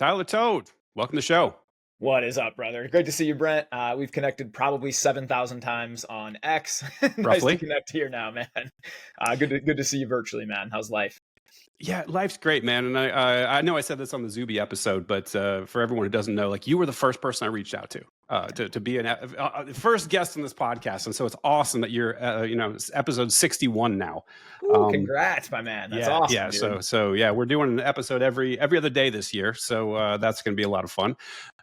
Tyler Todt, welcome to the show. What is up, brother? Great to see you, Brent. We've connected probably 7,000 times on X. Nice to Roughly. connect here now, man. Good to see you virtually, man. How's life? Yeah, life's great, man. And I know I said this on the Zuby episode, but for everyone who doesn't know, like you were the first person I reached out to be an first guest on this podcast, and so it's awesome that you're it's episode 61 now. Ooh, congrats, my man. That's awesome, dude. So yeah, we're doing an episode every other day this year, so that's going to be a lot of fun,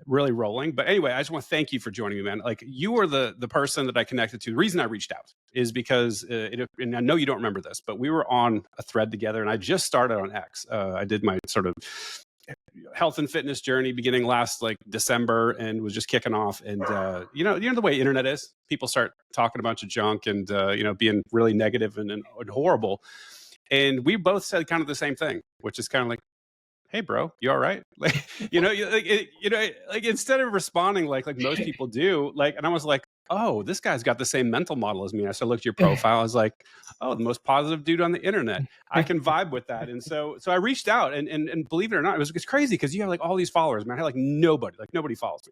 really rolling. But anyway, I just want to thank you for joining me, man. Like you were the person that I connected to. The reason I reached out is because and I know you don't remember this, but we were on a thread together, and I just started on X. I did my sort of health and fitness journey beginning last like December, and was just kicking off. And you know the way internet is, people start talking a bunch of junk and being really negative and horrible. And we both said kind of the same thing, which is kind of like, hey bro, you all right? Like like instead of responding like most people do, like, and I was like, oh, this guy's got the same mental model as me. And I started looking at your profile. I was like, oh, the most positive dude on the internet. I can vibe with that. And so I reached out, and believe it or not, it's crazy because you have like all these followers, man. I had like nobody follows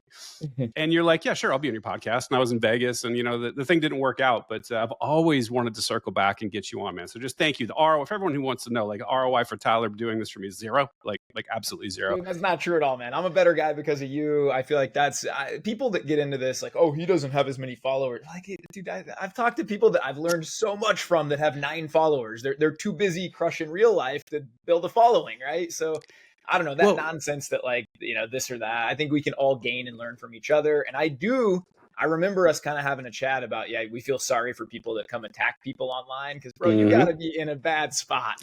me. And you're like, yeah, sure, I'll be on your podcast. And I was in Vegas, and the thing didn't work out, but I've always wanted to circle back and get you on, man. So just thank you. The ROI, for everyone who wants to know, like ROI for Tyler doing this for me is zero, like absolutely zero. Dude, that's not true at all, man. I'm a better guy because of you. I feel like that's people that get into this, like, oh, he doesn't have as many followers. Like, dude, I've talked to people that I've learned so much from that have 9 followers. They're too busy crushing real life to build a following, right? So I don't know, that nonsense that like, this or that. I think we can all gain and learn from each other. And I remember us kind of having a chat about, we feel sorry for people that come attack people online because, bro, you got to be in a bad spot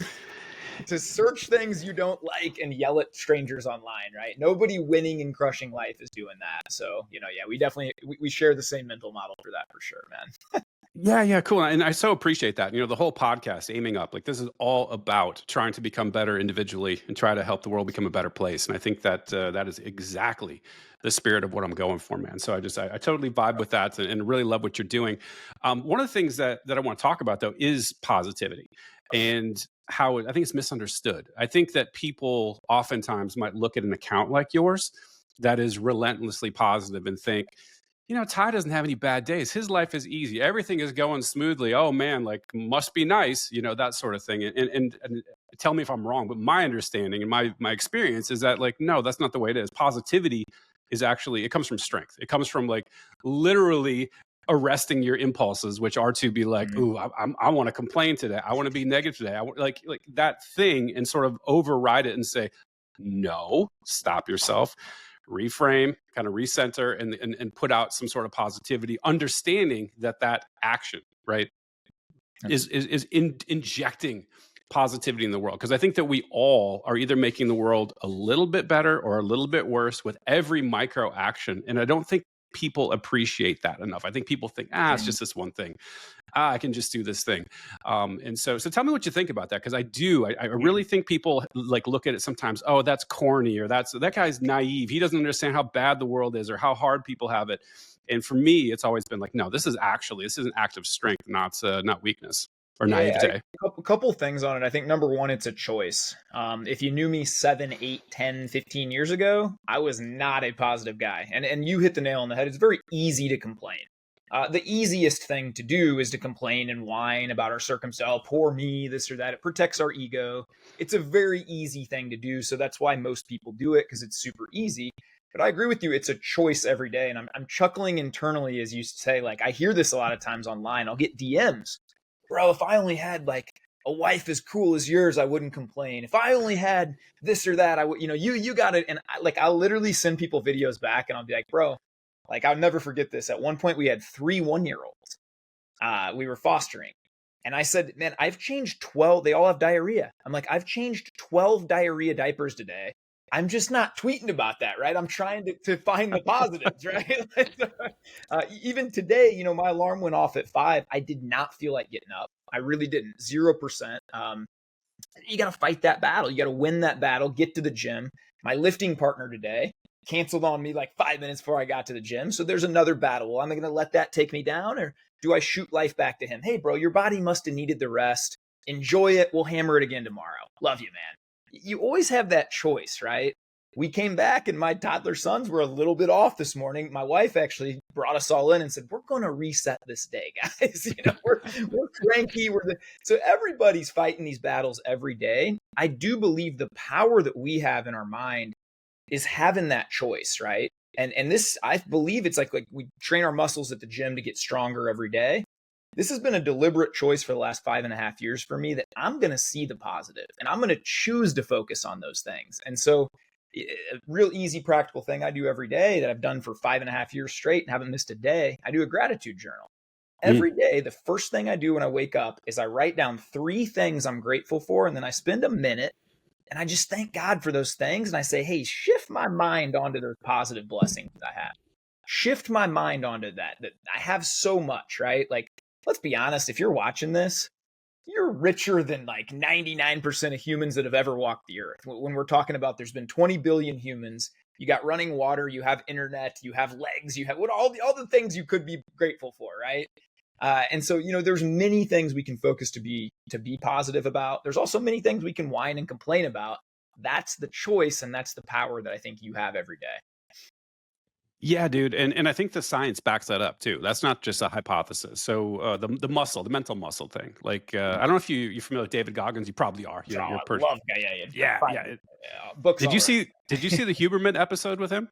to search things you don't like and yell at strangers online, right? Nobody winning and crushing life is doing that. So, we definitely, we share the same mental model for that for sure, man. Yeah, cool. And I so appreciate that. The whole podcast, Aiming Up, like this is all about trying to become better individually and try to help the world become a better place. And I think that that is exactly the spirit of what I'm going for, man. So I totally vibe with that and really love what you're doing. One of the things that I want to talk about, though, is positivity and how I think it's misunderstood. I think that people oftentimes might look at an account like yours that is relentlessly positive and think, Ty doesn't have any bad days. His life is easy. Everything is going smoothly. Oh man, like must be nice, that sort of thing. And tell me if I'm wrong, but my understanding and my experience is that like, no, that's not the way it is. Positivity is actually, it comes from strength. It comes from like literally arresting your impulses, which are to be like, ooh, I want to complain today. I want to be negative today. I want like that thing, and sort of override it and say, no, stop yourself. Reframe, kind of recenter, and put out some sort of positivity, understanding that action, right, is injecting positivity in the world. Because I think that we all are either making the world a little bit better or a little bit worse with every micro action. And I don't think people appreciate that enough. I think people think, it's just this one thing. I can just do this thing. And so tell me what you think about that. Because I really think people like look at it sometimes, oh, that's corny, or that guy's naive. He doesn't understand how bad the world is or how hard people have it. And for me, it's always been like, no, this is an act of strength, not weakness or naivete. A couple things on it. I think number one, it's a choice. If you knew me 7, 8, 10, 15 years ago, I was not a positive guy. And you hit the nail on the head. It's very easy to complain. The easiest thing to do is to complain and whine about our circumstance. Oh, poor me, this or that. It protects our ego. It's a very easy thing to do. So that's why most people do it, because it's super easy. But I agree with you. It's a choice every day. And I'm chuckling internally as you say, like, I hear this a lot of times online. I'll get DMs. Bro, if I only had like a wife as cool as yours, I wouldn't complain. If I only had this or that, I would, you got it. And I'll literally send people videos back and I'll be like, bro, like, I'll never forget this. At one point we had 3 1-year-olds. We were fostering. And I said, man, I've changed 12. They all have diarrhea. I'm like, I've changed 12 diarrhea diapers today. I'm just not tweeting about that, right? I'm trying to find the positives, right? Even today, my alarm went off at 5. I did not feel like getting up. I really didn't. 0%. You got to fight that battle. You got to win that battle, get to the gym. My lifting partner today canceled on me like 5 minutes before I got to the gym. So there's another battle. Well, am I going to let that take me down, or do I shoot life back to him? Hey, bro, your body must have needed the rest. Enjoy it. We'll hammer it again tomorrow. Love you, man. You always have that choice, right? We came back and my toddler sons were a little bit off this morning. My wife actually brought us all in and said, "We're going to reset this day, guys." We're cranky. So everybody's fighting these battles every day. I do believe the power that we have in our mind is having that choice, right? And this, I believe it's like we train our muscles at the gym to get stronger every day. This has been a deliberate choice for the last 5.5 years for me, that I'm going to see the positive and I'm going to choose to focus on those things. And so a real easy, practical thing I do every day that I've done for 5.5 years straight and haven't missed a day, I do a gratitude journal. Every day, the first thing I do when I wake up is I write down 3 things I'm grateful for, and then I spend a minute and I just thank God for those things. And I say, hey, shift my mind onto those positive blessings I have. Shift my mind onto that I have so much, right? Like, let's be honest, if you're watching this, you're richer than like 99% of humans that have ever walked the earth. When we're talking about there's been 20 billion humans, you got running water, you have internet, you have legs, you have all the things you could be grateful for, right? And so, there's many things we can focus to be positive about. There's also many things we can whine and complain about. That's the choice, and that's the power that I think you have every day. Yeah, dude, and I think the science backs that up too. That's not just a hypothesis. So the mental muscle thing. Like I don't know if you're familiar with David Goggins. You probably are. Oh, You're I love, yeah, fine. yeah. Books. Did you see the Huberman episode with him?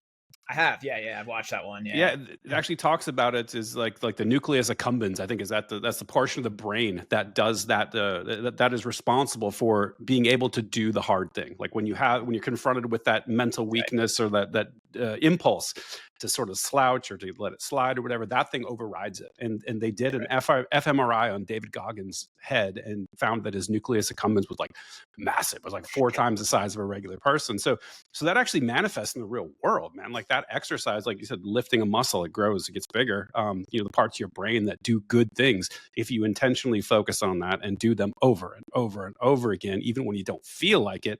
I have, yeah, I've watched that one. Yeah, it actually talks about it is like the nucleus accumbens. I think that's the portion of the brain that does that is responsible for being able to do the hard thing. Like when you're confronted with that mental weakness or that impulse to sort of slouch or to let it slide or whatever, that thing overrides it. And they did an fMRI on David Goggins' head and found that his nucleus accumbens was like massive. It was like 4 times the size of a regular person. So that actually manifests in the real world, man. Like that exercise, like you said, lifting a muscle, it grows, it gets bigger. The parts of your brain that do good things, if you intentionally focus on that and do them over and over and over again, even when you don't feel like it,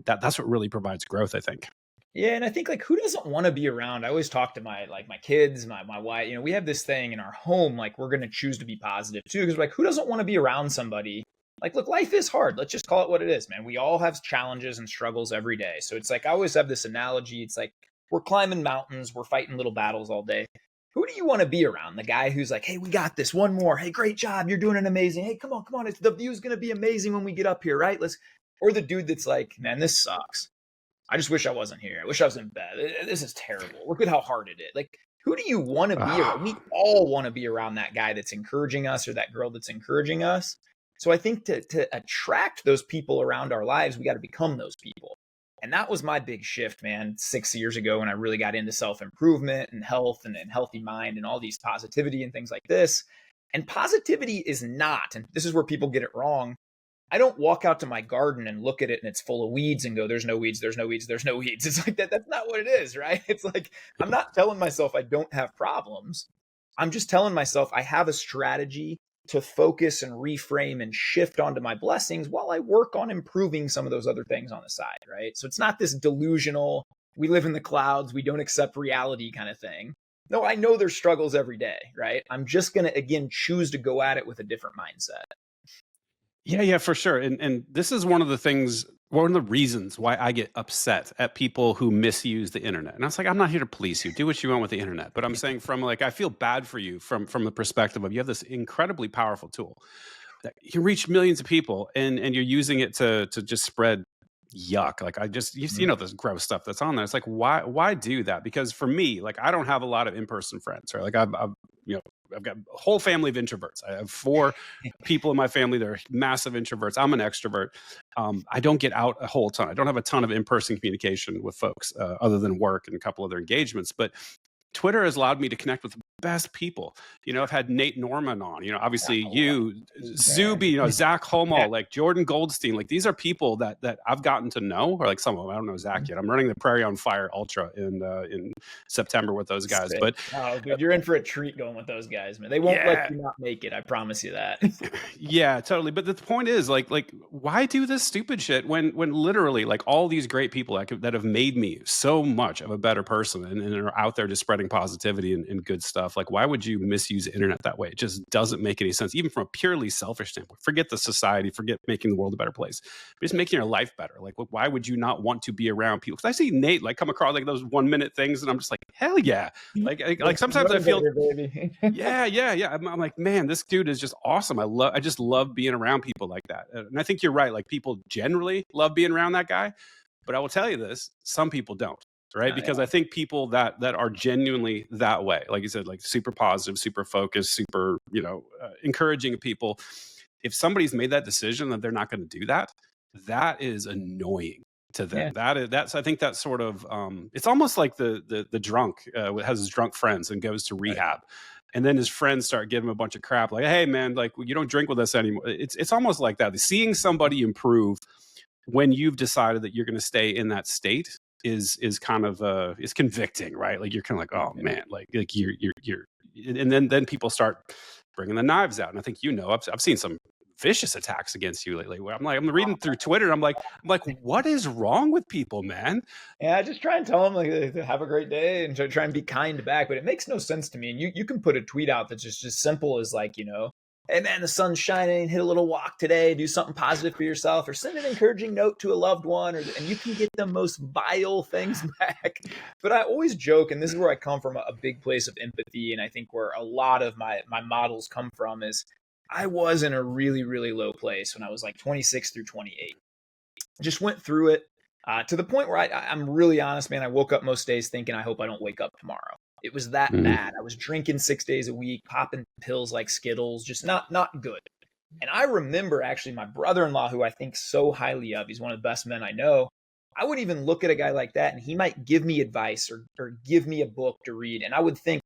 that's what really provides growth, I think. Yeah, and I think like who doesn't want to be around? I always talk to my kids, my wife. We have this thing in our home, like we're gonna choose to be positive too, because like who doesn't want to be around somebody? Like, look, life is hard. Let's just call it what it is, man. We all have challenges and struggles every day. So it's like I always have this analogy. It's like we're climbing mountains, we're fighting little battles all day. Who do you want to be around? The guy who's like, hey, we got this, one more. Hey, great job. You're doing an amazing. Hey, come on. The view's gonna be amazing when we get up here, right? Or the dude that's like, man, this sucks. I just wish I wasn't here. I wish I was in bed. This is terrible. Look at how hard it is. Like, who do you want to be around? We all want to be around that guy that's encouraging us or that girl that's encouraging us. So I think to attract those people around our lives, we got to become those people. And that was my big shift, man, 6 years ago when I really got into self-improvement and health and healthy mind and all these positivity and things like this. And positivity is not, and this is where people get it wrong, I don't walk out to my garden and look at it and it's full of weeds and go, there's no weeds, there's no weeds, there's no weeds. It's like that. That's not what it is, right? It's like, I'm not telling myself I don't have problems. I'm just telling myself I have a strategy to focus and reframe and shift onto my blessings while I work on improving some of those other things on the side, right? So it's not this delusional, we live in the clouds, we don't accept reality kind of thing. No, I know there's struggles every day, right? I'm just going to, again, choose to go at it with a different mindset. Yeah, for sure. And this is one of the reasons why I get upset at people who misuse the internet. And I was like, I'm not here to police you. Do what you want with the internet. But I'm saying from like, I feel bad for you from the perspective of you have this incredibly powerful tool that you reach millions of people and you're using it to just spread yuck. Like this gross stuff that's on there. It's like, why do that? Because for me, like I don't have a lot of in-person friends, right? Like I've got a whole family of introverts. I have 4 people in my family that are massive introverts. I'm an extrovert. I don't get out a whole ton. I don't have a ton of in-person communication with folks other than work and a couple other engagements. But Twitter has allowed me to connect with the best people. I've had Nate Norman on, obviously you, Zuby, Zach Homal, like Jordan Goldstein, like these are people that I've gotten to know, or like some of them, I don't know Zach yet. I'm running the Prairie on Fire Ultra in September with those guys. Sick. But oh, dude, you're in for a treat going with those guys, man. They won't let you not make it. I promise you that. Yeah, totally. But the point is like why do this stupid shit when literally like all these great people that have made me so much of a better person and are out there just spreading positivity and good stuff. stuff. Like, why would you misuse the internet that way? It just doesn't make any sense, even from a purely selfish standpoint. Forget the society, forget making the world a better place, but just making your life better. Like, why would you not want to be around people? Because I see Nate like come across like those 1 minute things, and I'm just like, hell yeah. Like sometimes I feel, baby. yeah. I'm like, man, this dude is just awesome. I just love being around people like that. And I think you're right. Like, people generally love being around that guy. But I will tell you this, some people don't, right? Oh, Because yeah. I think people that are genuinely that way, like you said, like super positive, super focused, super, encouraging people. If somebody's made that decision that they're not going to do that, that is annoying to them. Yeah. That's I think that's sort of it's almost like the drunk has his drunk friends and goes to Right. rehab. And then his friends start giving him a bunch of crap, like, "Hey, man, like you don't drink with us anymore." It's almost like that. Seeing somebody improve when you've decided that you're going to stay in that state is kind of is convicting, right? Like, you're kind of like, oh man, like you're, and then people start bringing the knives out. And I think I've seen some vicious attacks against you lately. Where I'm reading through Twitter, and I'm like, what is wrong with people, man? Yeah, I just try and tell them like have a great day and try and be kind back, but it makes no sense to me. And you can put a tweet out that's just as simple as like, hey man, the sun's shining, hit a little walk today, do something positive for yourself, or send an encouraging note to a loved one, and you can get the most vile things back. But I always joke, and this is where I come from, a big place of empathy, and I think where a lot of my models come from is I was in a really, really low place when I was like 26 through 28. Just went through it to the point where I'm really honest, man. I woke up most days thinking, I hope I don't wake up tomorrow. It was that bad. I was drinking 6 days a week, popping pills like Skittles, just not good. And I remember actually my brother-in-law, who I think so highly of, he's one of the best men I know. I would even look at a guy like that and he might give me advice or give me a book to read. And I would think,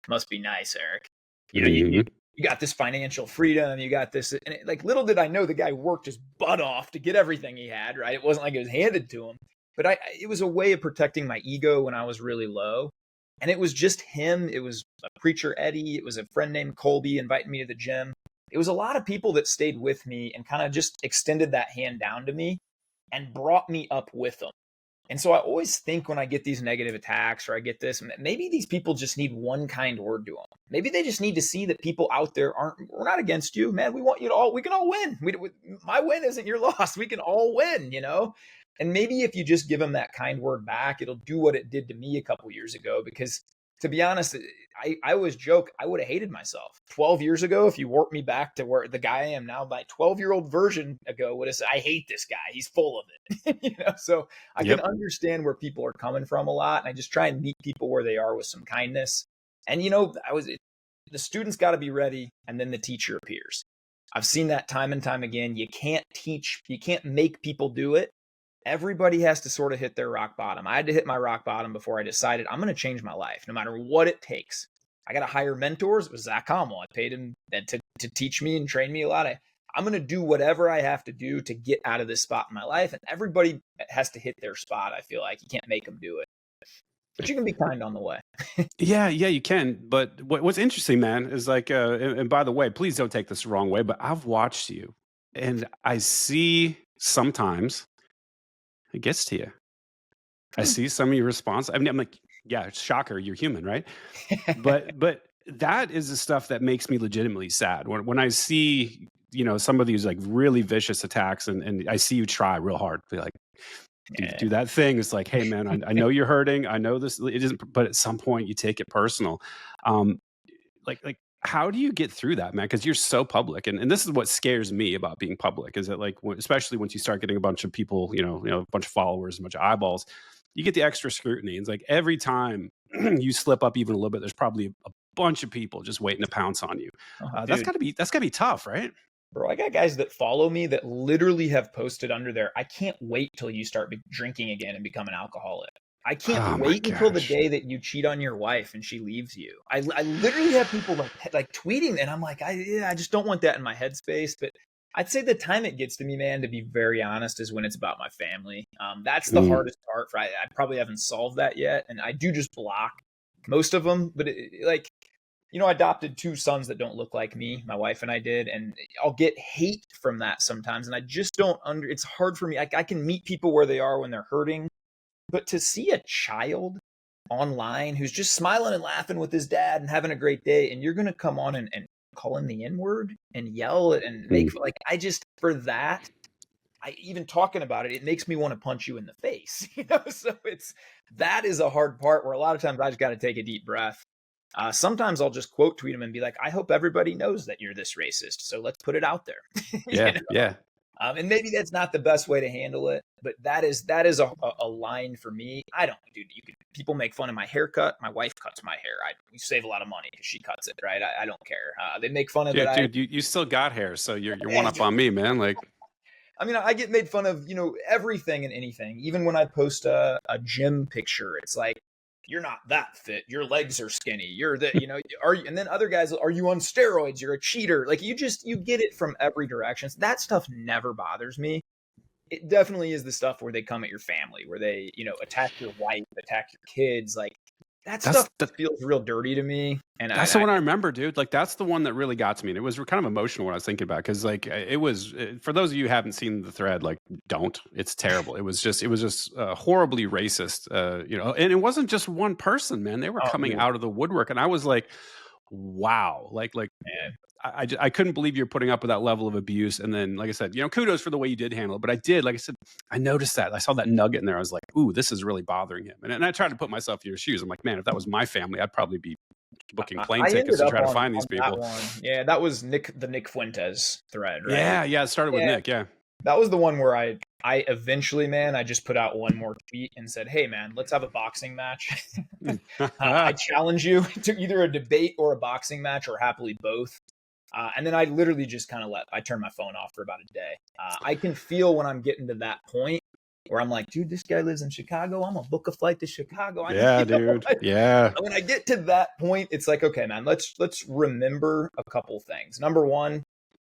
must be nice, Eric. You got this financial freedom, you got this. And like, little did I know the guy worked his butt off to get everything he had, right? It wasn't like it was handed to him. But it was a way of protecting my ego when I was really low. And it was just him. It was a preacher, Eddie. It was a friend named Colby inviting me to the gym. It was a lot of people that stayed with me and kind of just extended that hand down to me and brought me up with them. And so I always think when I get these negative attacks or I get this, maybe these people just need one kind word to them. Maybe they just need to see that people out there we're not against you, man. We want you to we can all win. My win isn't your loss. We can all win, And maybe if you just give them that kind word back, it'll do what it did to me a couple years ago. Because to be honest, I always joke, I would have hated myself 12 years ago. If you warp me back to where the guy I am now, my 12-year-old version ago would have said, I hate this guy. He's full of it. So I can understand where people are coming from a lot. And I just try and meet people where they are with some kindness. And, the student's got to be ready. And then the teacher appears. I've seen that time and time again. You can't make people do it. Everybody has to sort of hit their rock bottom. I had to hit my rock bottom before I decided I'm going to change my life, no matter what it takes. I got to hire mentors. It was Zach Comwell. I paid him to teach me and train me a lot. I'm going to do whatever I have to do to get out of this spot in my life. And everybody has to hit their spot. I feel like you can't make them do it, but you can be kind on the way. Yeah, you can. But what's interesting, man, is like, and by the way, please don't take this the wrong way, but I've watched you and I see sometimes it gets to you. I see some of your response. I mean, I'm like, yeah, shocker, you're human, right? But that is the stuff that makes me legitimately sad. When I see, some of these like really vicious attacks and I see you try real hard to like do that thing. It's like, hey man, I know you're hurting. I know this it isn't, but at some point you take it personal. Like how do you get through that, man? Because you're so public, and this is what scares me about being public. Is that like, especially once you start getting a bunch of people, a bunch of followers, a bunch of eyeballs, you get the extra scrutiny. It's like every time you slip up even a little bit, there's probably a bunch of people just waiting to pounce on you. That's gotta be tough, right? Bro, I got guys that follow me that literally have posted under there, I can't wait till you start drinking again and become an alcoholic. I can't wait until the day that you cheat on your wife and she leaves you. I literally have people like tweeting, and I'm like, I just don't want that in my headspace. But I'd say the time it gets to me, man, to be very honest, is when it's about my family. That's the hardest part. I probably haven't solved that yet, and I do just block most of them. But I adopted 2 sons that don't look like me. My wife and I did, and I'll get hate from that sometimes. And I just don't it's hard for me. I can meet people where they are when they're hurting, but to see a child online who's just smiling and laughing with his dad and having a great day, and you're going to come on and call him the N-word and yell and make, like, I just, for that, I even talking about it, it makes me want to punch you in the face, So that is a hard part where a lot of times I just got to take a deep breath. Sometimes I'll just quote tweet him and be like, I hope everybody knows that you're this racist. So let's put it out there. Yeah, yeah. And maybe that's not the best way to handle it, but that is a line for me. I don't, dude. People make fun of my haircut. My wife cuts my hair. We save a lot of money because she cuts it, right? I don't care. They make fun of Dude, that. dude, you still got hair, so you're one up on me, man. Like, I mean, I get made fun of, everything and anything. Even when I post a gym picture, it's like, you're not that fit. Your legs are skinny. You're are you? And then other guys, are you on steroids? You're a cheater. Like, you get it from every direction. That stuff never bothers me. It definitely is the stuff where they come at your family, where they, attack your wife, attack your kids. Like, that feels real dirty to me. And that's the one I remember, dude. Like, that's the one that really got to me. And it was kind of emotional when I was thinking about it, because, like, it was, for those of you who haven't seen the thread, like, don't. It's terrible. It was just horribly racist, and it wasn't just one person, man. They were coming out of the woodwork. And I was like, wow. Like, man. I couldn't believe you're putting up with that level of abuse. And then, like I said, kudos for the way you did handle it. But I did, like I said, I noticed that. I saw that nugget in there. I was like, ooh, this is really bothering him. And I tried to put myself in your shoes. I'm like, man, if that was my family, I'd probably be booking plane tickets to try to find these people. Yeah, that was the Nick Fuentes thread, right? Yeah, it started with Nick, yeah. That was the one where I eventually, man, I just put out one more tweet and said, hey, man, let's have a boxing match. I challenge you to either a debate or a boxing match, or happily both. And then I literally just kind of I turned my phone off for about a day. I can feel when I'm getting to that point where I'm like, dude, this guy lives in Chicago. I'm going to book a flight to Chicago. Dude. Yeah. When I get to that point, it's like, okay, man, let's remember a couple things. Number one,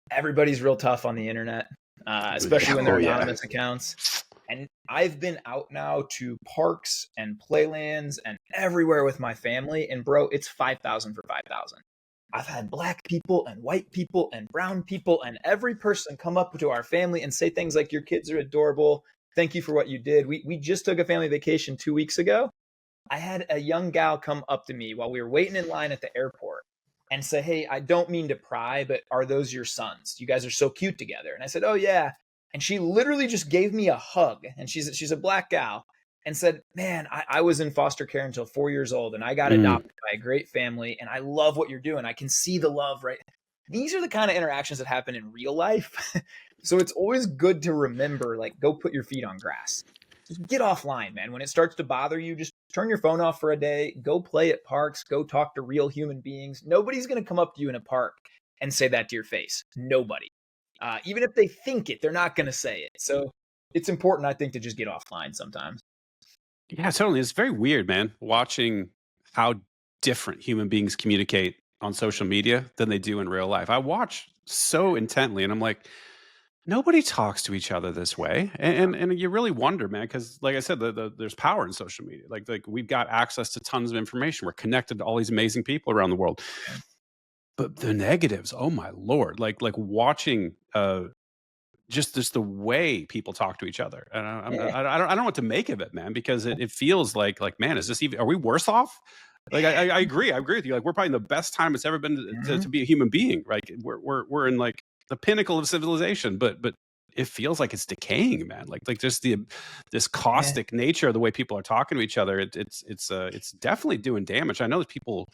everybody's real tough on the internet, especially when they're anonymous accounts. And I've been out now to parks and playlands and everywhere with my family. And bro, it's 5,000 for 5,000. I've had black people and white people and brown people and every person come up to our family and say things like, your kids are adorable. Thank you for what you did. We just took a family vacation 2 weeks ago. I had a young gal come up to me while we were waiting in line at the airport and say, hey, I don't mean to pry, but are those your sons? You guys are so cute together. And I said, oh, yeah. And she literally just gave me a hug. And she's a black gal. And said, man, I was in foster care until 4 years old, and I got adopted by a great family, and I love what you're doing. I can see the love, right? These are the kind of interactions that happen in real life. So it's always good to remember, like, go put your feet on grass. Just get offline, man. When it starts to bother you, just turn your phone off for a day. Go play at parks. Go talk to real human beings. Nobody's going to come up to you in a park and say that to your face. Nobody. Even if they think it, they're not going to say it. So it's important, I think, to just get offline sometimes. Yeah, totally. It's very weird, man, watching how different human beings communicate on social media than they do in real life. I watch so intently, and I'm like, nobody talks to each other this way. And you really wonder, man, because, like I said, there's power in social media. Like we've got access to tons of information. We're connected to all these amazing people around the world. But the negatives, oh my Lord, like watching just the way people talk to each other. And I don't know what to make of it, man, because it feels like, man, is this even, are we worse off? Like, I agree with you. Like, we're probably in the best time it's ever been to be a human being. Right? We're in, like, the pinnacle of civilization, but it feels like it's decaying, man. Like just this caustic nature of the way people are talking to each other. It's definitely doing damage. I know that people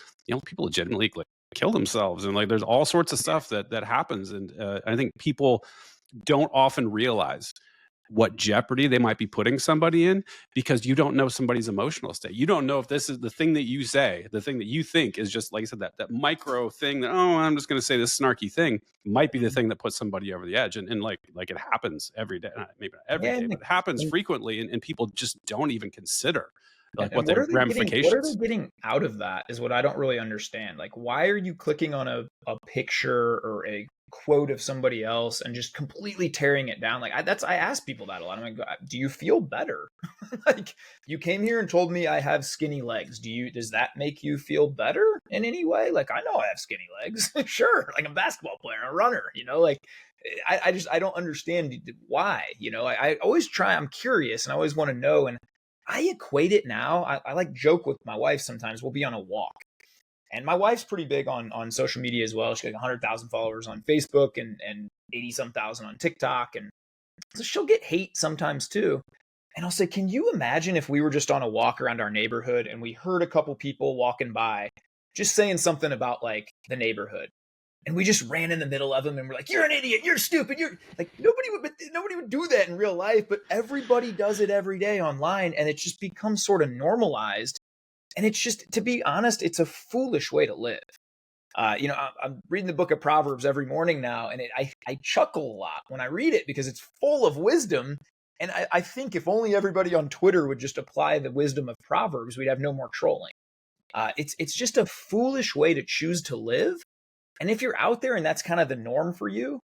legitimately, like, kill themselves, and, like, there's all sorts of stuff that happens. And I think people don't often realize what jeopardy they might be putting somebody in, because you don't know somebody's emotional state. You don't know if this is the thing that you say, the thing that you think is just, like I said, that micro thing that, oh, I'm just going to say this snarky thing, might be the thing that puts somebody over the edge. And like it happens every day, maybe not every day, but it happens frequently, and people just don't even consider, like, what the ramifications. What are they getting out of that is what I don't really understand. Like, why are you clicking on a picture or a quote of somebody else and just completely tearing it down? Like, I ask people that a lot. I'm like, do you feel better? Like, you came here and told me I have skinny legs. Does that make you feel better in any way? Like, I know I have skinny legs. Sure. Like, a basketball player, a runner, like, I don't understand why, I always try. I'm curious and I always want to know. And I equate it now. I like joke with my wife sometimes. We'll be on a walk. And my wife's pretty big on social media as well. She's got 100,000 followers on Facebook and 80 some thousand on TikTok. And so she'll get hate sometimes too. And I'll say, can you imagine if we were just on a walk around our neighborhood and we heard a couple people walking by just saying something about like the neighborhood? And we just ran in the middle of them and we're like, you're an idiot, you're stupid, you're like, nobody would do that in real life, but everybody does it every day online, and it just becomes sort of normalized. And it's just, to be honest, it's a foolish way to live. I'm reading the book of Proverbs every morning now, and I chuckle a lot when I read it because it's full of wisdom. And I think if only everybody on Twitter would just apply the wisdom of Proverbs, we'd have no more trolling. It's just a foolish way to choose to live. And if you're out there and that's kind of the norm for you,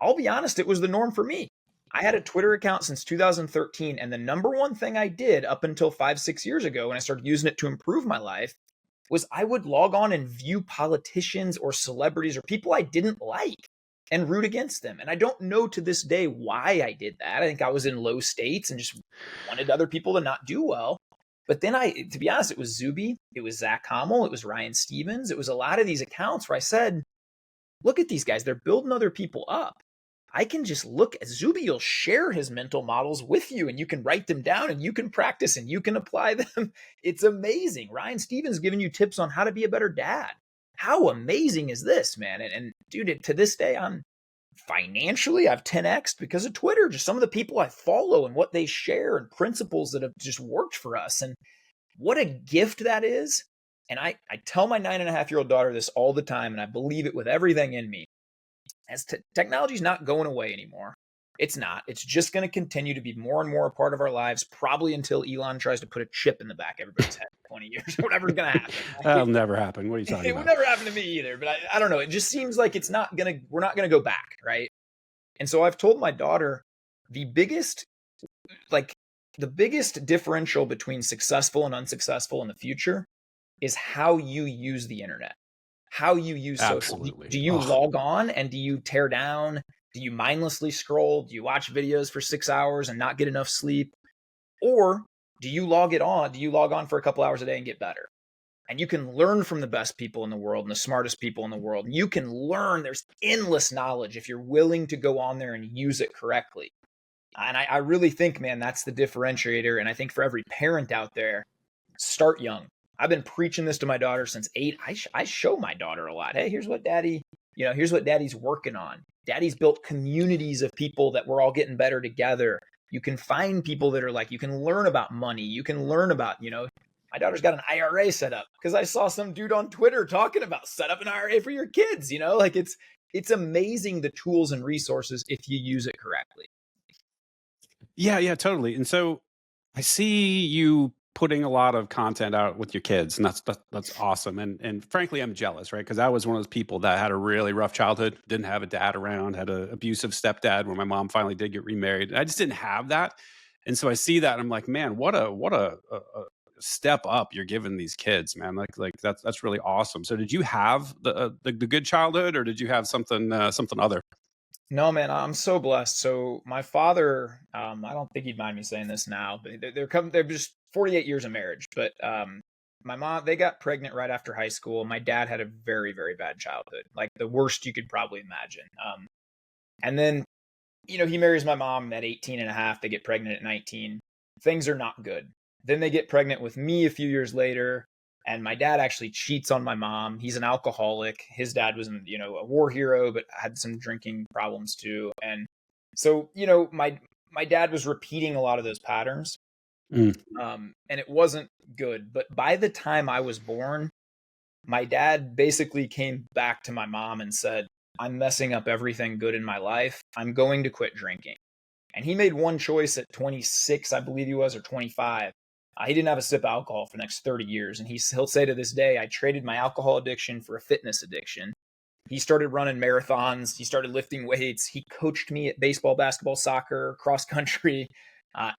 I'll be honest, it was the norm for me. I had a Twitter account since 2013, and the number one thing I did up until 5-6 years ago when I started using it to improve my life was I would log on and view politicians or celebrities or people I didn't like and root against them. And I don't know to this day why I did that. I think I was in low states and just wanted other people to not do well. But then to be honest, it was Zuby, it was Zach Hommel, it was Ryan Stevens. It was a lot of these accounts where I said, look at these guys, they're building other people up. I can just look at Zuby. You'll share his mental models with you and you can write them down and you can practice and you can apply them. It's amazing. Ryan Stevens giving you tips on how to be a better dad. How amazing is this, man? And dude, to this day, I've 10x'd because of Twitter. Just some of the people I follow and what they share and principles that have just worked for us. And what a gift that is. And I tell my 9.5-year-old daughter this all the time, and I believe it with everything in me. As technology is not going away anymore. It's not. It's just going to continue to be more and more a part of our lives, probably until Elon tries to put a chip in the back of everybody's head in 20 years or whatever's going to happen. That'll never happen. What are you talking about? It would never happen to me either, but I don't know. It just seems like we're not going to go back, right? And so I've told my daughter the biggest differential between successful and unsuccessful in the future is how you use the internet. How you use social. Do you log on and do you tear down? Do you mindlessly scroll? Do you watch videos for 6 hours and not get enough sleep? Or do you log on? Do you log on for a couple hours a day and get better? And you can learn from the best people in the world and the smartest people in the world. You can learn. There's endless knowledge if you're willing to go on there and use it correctly. And I really think, man, that's the differentiator. And I think for every parent out there, start young. I've been preaching this to my daughter since 8. I show my daughter a lot. Hey, here's what daddy's working on. Daddy's built communities of people that we're all getting better together. You can find people that are like, you can learn about money. You can learn about, my daughter's got an IRA set up because I saw some dude on Twitter talking about set up an IRA for your kids, like it's amazing the tools and resources if you use it correctly. Yeah, totally. And so I see you putting a lot of content out with your kids, and that's awesome. And frankly, I'm jealous, right? Because I was one of those people that had a really rough childhood, didn't have a dad around, had an abusive stepdad when my mom finally did get remarried. I just didn't have that. And so I see that and I'm like, man, what a step up you're giving these kids, man. Like that's really awesome. So did you have the good childhood, or did you have something other? No, man, I'm so blessed. So my father, I don't think he'd mind me saying this now, but they're just 48 years of marriage. But my mom, they got pregnant right after high school. My dad had a very, very bad childhood, like the worst you could probably imagine. And then, he marries my mom at 18 and a half. They get pregnant at 19. Things are not good. Then they get pregnant with me a few years later. And my dad actually cheats on my mom. He's an alcoholic. His dad was, a war hero, but had some drinking problems too. And so, my dad was repeating a lot of those patterns. And it wasn't good. But by the time I was born, my dad basically came back to my mom and said, I'm messing up everything good in my life. I'm going to quit drinking. And he made one choice at 26, I believe he was, or 25. He didn't have a sip of alcohol for the next 30 years. And he'll say to this day, I traded my alcohol addiction for a fitness addiction. He started running marathons. He started lifting weights. He coached me at baseball, basketball, soccer, cross country,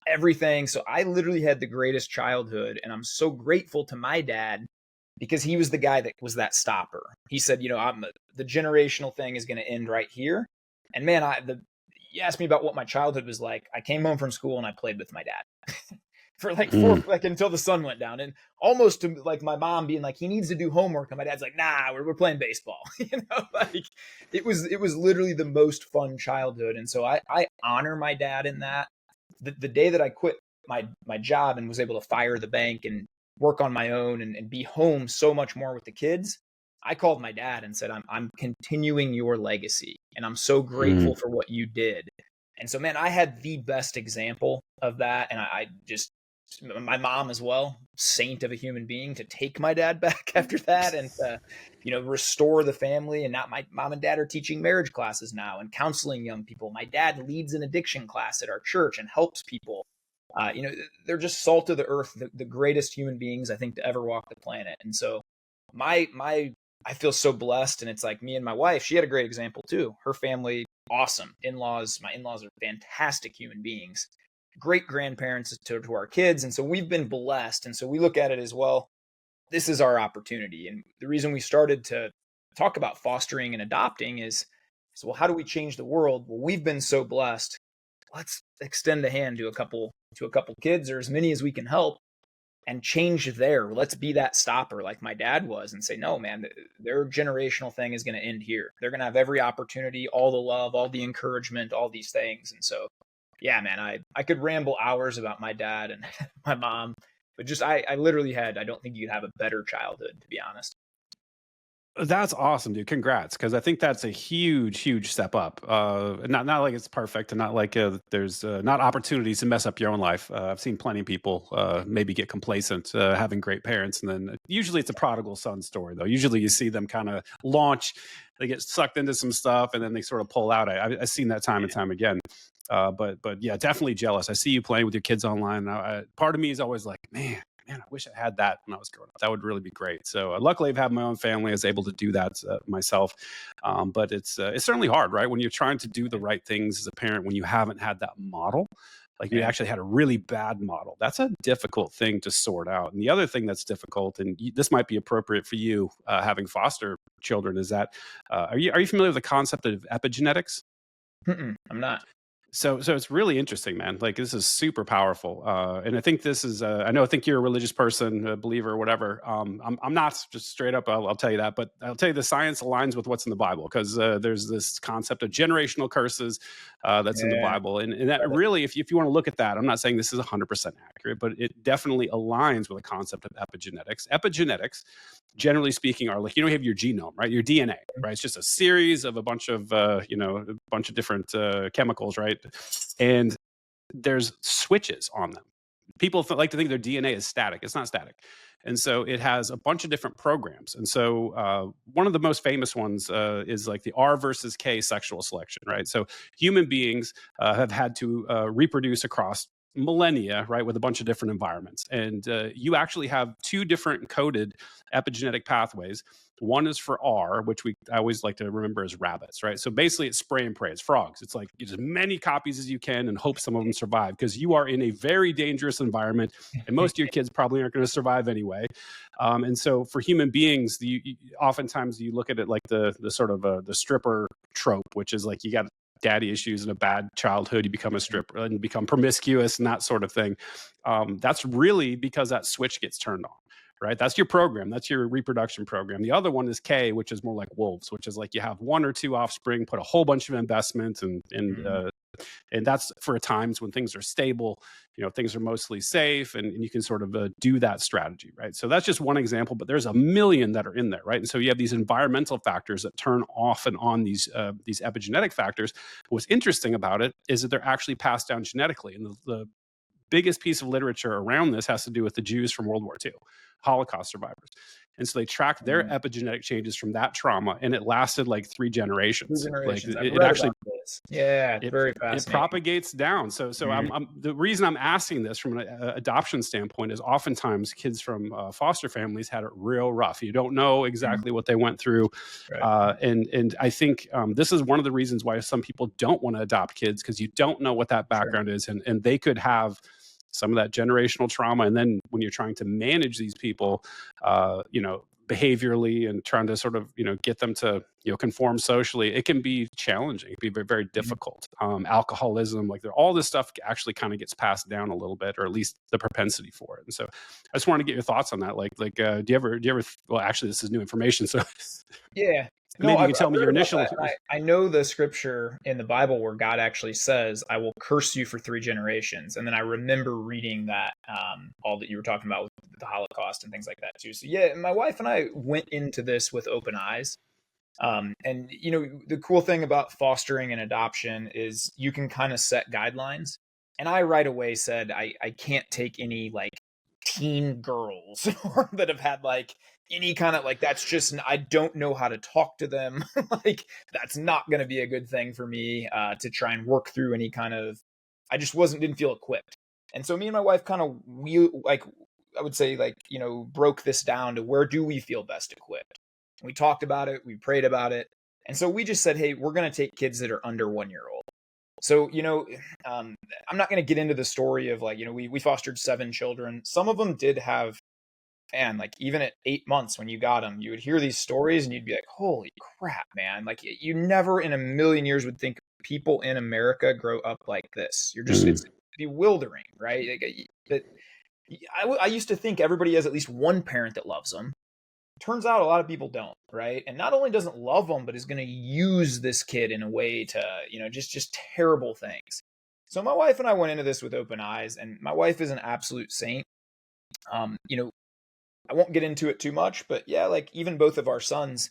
everything. So I literally had the greatest childhood. And I'm so grateful to my dad because he was the guy that was that stopper. He said, the generational thing is going to end right here. And man, you asked me about what my childhood was like. I came home from school and I played with my dad. for like Mm. like until the sun went down, and almost to like my mom being like, he needs to do homework, and my dad's like, nah, we're playing baseball. Like it was literally the most fun childhood, and so I honor my dad in that. The day that I quit my job and was able to fire the bank and work on my own and be home so much more with the kids, I called my dad and said, I'm continuing your legacy, and I'm so Mm. grateful for what you did. And so, man, I had the best example of that. And I just, my mom as well, saint of a human being, to take my dad back after that and restore the family. And now my mom and dad are teaching marriage classes now and counseling young people. My dad leads an addiction class at our church and helps people. They're just salt of the earth, the greatest human beings I think to ever walk the planet. And so my I feel so blessed. And it's like me and my wife, she had a great example too. Her family, awesome. My in-laws are fantastic human beings, great grandparents to our kids. And so we've been blessed. And so we look at it as, well, this is our opportunity. And the reason we started to talk about fostering and adopting is, well, how do we change the world? Well, we've been so blessed. Let's extend a hand to a couple kids, or as many as we can help, and change there. Let's be that stopper like my dad was, and say, no, man, their generational thing is going to end here. They're going to have every opportunity, all the love, all the encouragement, all these things. And so, yeah, man, I could ramble hours about my dad and my mom, but just, I literally I don't think you'd have a better childhood, to be honest. That's awesome, dude. Congrats, because I think that's a huge, huge step up. Not like it's perfect, and not like there's not opportunities to mess up your own life. I've seen plenty of people maybe get complacent having great parents, and then usually it's a prodigal son story, though. Usually you see them kind of launch, they get sucked into some stuff, and then they sort of pull out. I've seen that time and time again. But yeah, definitely jealous. I see you playing with your kids online. Part of me is always like, man, I wish I had that when I was growing up. That would really be great. So luckily, I've had my own family. I was able to do that myself. But it's certainly hard, right? When you're trying to do the right things as a parent, when you haven't had that model, like you actually had a really bad model. That's a difficult thing to sort out. And the other thing that's difficult, and this might be appropriate for you having foster children, is that are you familiar with the concept of epigenetics? I'm not. So it's really interesting, man. Like this is super powerful, and I think this is. I think you're a religious person, a believer, whatever. I'm not, just straight up. I'll tell you that, but I'll tell you the science aligns with what's in the Bible, because there's this concept of generational curses that's in the Yeah. Bible, and that really, if you want to look at that, I'm not saying this is 100% accurate, but it definitely aligns with the concept of epigenetics. Epigenetics, generally speaking, are like, you have your genome, right? Your DNA, right? It's just a series of a bunch of different chemicals, right? And there's switches on them. People like to think their DNA is static. It's not static. And so it has a bunch of different programs. And so one of the most famous ones is like the R versus K sexual selection, right? So human beings have had to reproduce across millennia, right, with a bunch of different environments. And you actually have two different coded epigenetic pathways. One is for R, which I always like to remember as rabbits, right? So basically it's spray and pray. It's frogs. It's like get as many copies as you can and hope some of them survive, because you are in a very dangerous environment, and most of your kids probably aren't going to survive anyway. And so for human beings, oftentimes you look at it like the sort of the stripper trope, which is like you got daddy issues and a bad childhood, you become a stripper and become promiscuous and that sort of thing. That's really because that switch gets turned on, right? That's your program. That's your reproduction program. The other one is K, which is more like wolves, which is like you have one or two offspring, put a whole bunch of investment, and that's for times when things are stable, things are mostly safe, and you can sort of do that strategy, right? So that's just one example, but there's a million that are in there, right? And so you have these environmental factors that turn off and on these epigenetic factors. What's interesting about it is that they're actually passed down genetically, and the biggest piece of literature around this has to do with the Jews from World War II, Holocaust survivors. And so they tracked their epigenetic changes from that trauma, and it lasted like 3 generations. Like it actually, yeah, very fascinating. It propagates down. So the reason I'm asking this from an adoption standpoint is oftentimes kids from foster families had it real rough. You don't know exactly what they went through, right. And I think this is one of the reasons why some people don't want to adopt kids, because you don't know what that background is, and they could have some of that generational trauma. And then when you're trying to manage these people, behaviorally and trying to sort of, get them to, conform socially, it can be challenging. It can be very, very difficult. Alcoholism, like all this stuff actually kind of gets passed down a little bit, or at least the propensity for it. And so I just want to get your thoughts on that. Do you ever, well, actually, this is new information. So Yeah. No, maybe you can I've tell me heard your about initial. that. And I know the scripture in the Bible where God actually says, I will curse you for 3 generations. And then I remember reading that, all that you were talking about with the Holocaust and things like that too. So yeah, my wife and I went into this with open eyes. And the cool thing about fostering and adoption is you can kind of set guidelines. And I right away said, I can't take any like teen girls that have had like any kind of like, that's just, I don't know how to talk to them. Like that's not going to be a good thing for me to try and work through any kind of, I just didn't feel equipped. And so me and my wife kind of, I would say like, broke this down to where do we feel best equipped? We talked about it, we prayed about it. And so we just said, hey, we're going to take kids that are under 1 year old. So, I'm not going to get into the story of like, we fostered 7 children. Some of them did have, man, like even at 8 months when you got them, you would hear these stories and you'd be like, holy crap, man. Like you never in a million years would think people in America grow up like this. You're just, it's bewildering, right? I used to think everybody has at least one parent that loves them. Turns out a lot of people don't, right? And not only doesn't love them, but is going to use this kid in a way to, just terrible things. So my wife and I went into this with open eyes, and my wife is an absolute saint. I won't get into it too much, but yeah, like even both of our sons,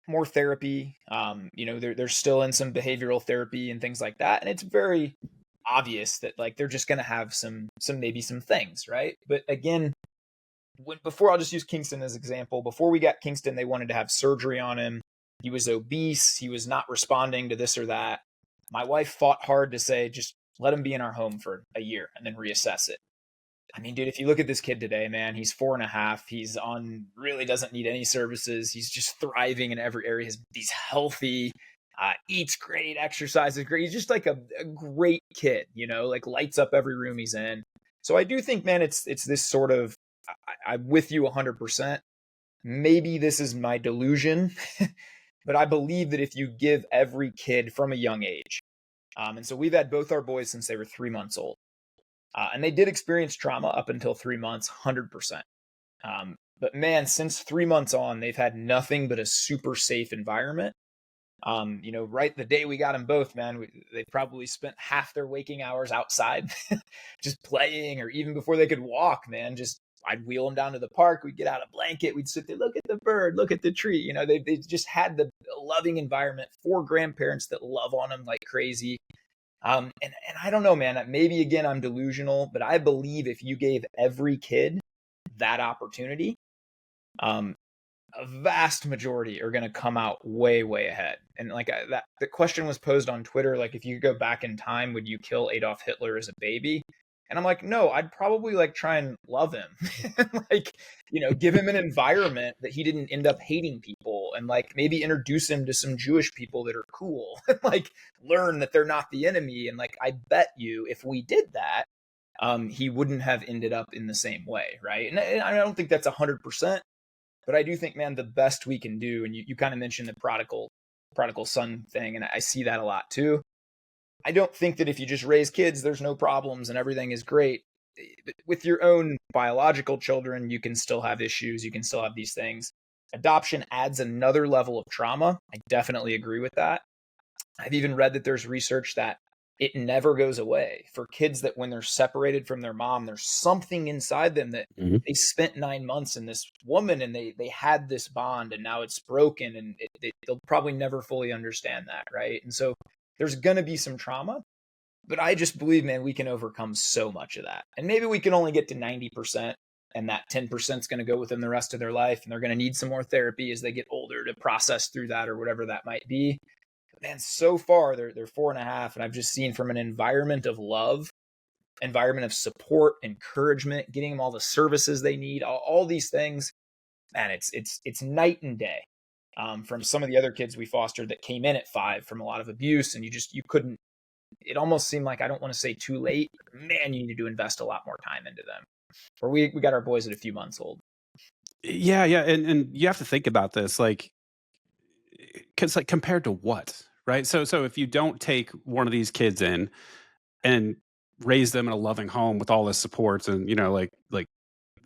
more therapy. They're still in some behavioral therapy and things like that, and it's very obvious that like they're just going to have some maybe some things, right? But again, before I'll just use Kingston as an example. Before we got Kingston, they wanted to have surgery on him. He was obese. He was not responding to this or that. My wife fought hard to say, just let him be in our home for a year and then reassess it. I mean, dude, if you look at this kid today, man, he's 4.5. He's really doesn't need any services. He's just thriving in every area. He's healthy, eats great, exercises great. He's just like a great kid, like lights up every room he's in. So I do think, man, it's this sort of, I'm with you 100%. Maybe this is my delusion, but I believe that if you give every kid from a young age, and so we've had both our boys since they were 3 months old, and they did experience trauma up until 3 months, 100%. But man, since 3 months on, they've had nothing but a super safe environment. Right the day we got them both, man, they probably spent half their waking hours outside, just playing, or even before they could walk, man, I'd wheel them down to the park. We'd get out a blanket. We'd sit there, look at the bird, look at the tree. They just had the loving environment, 4 grandparents that love on them like crazy. And I don't know, man, maybe again, I'm delusional, but I believe if you gave every kid that opportunity, a vast majority are going to come out way, way ahead. And like the question was posed on Twitter, like if you could go back in time, would you kill Adolf Hitler as a baby? And I'm like, no, I'd probably like try and love him, like, give him an environment that he didn't end up hating people, and like maybe introduce him to some Jewish people that are cool, and like learn that they're not the enemy. And like, I bet you if we did that, he wouldn't have ended up in the same way, right? And I don't think that's 100%, but I do think, man, the best we can do, and you kind of mentioned the prodigal son thing, and I see that a lot too. I don't think that if you just raise kids, there's no problems and everything is great. With your own biological children, you can still have issues. You can still have these things. Adoption adds another level of trauma. I definitely agree with that. I've even read that there's research that it never goes away for kids, that when they're separated from their mom, there's something inside them that they spent 9 months in this woman, and they had this bond, and now it's broken, and they'll probably never fully understand that, right? And so there's going to be some trauma, but I just believe, man, we can overcome so much of that. And maybe we can only get to 90%, and that 10% is going to go with them the rest of their life, and they're going to need some more therapy as they get older to process through that, or whatever that might be. But man, so far they're 4.5, and I've just seen from an environment of love, environment of support, encouragement, getting them all the services they need, all these things, man, it's night and day. From some of the other kids we fostered that came in at 5 from a lot of abuse, and you couldn't, it almost seemed like, I don't want to say too late, but man, you need to invest a lot more time into them. Or we got our boys at a few months old. Yeah, and you have to think about this, like, because like compared to what, right? So if you don't take one of these kids in and raise them in a loving home with all the supports and like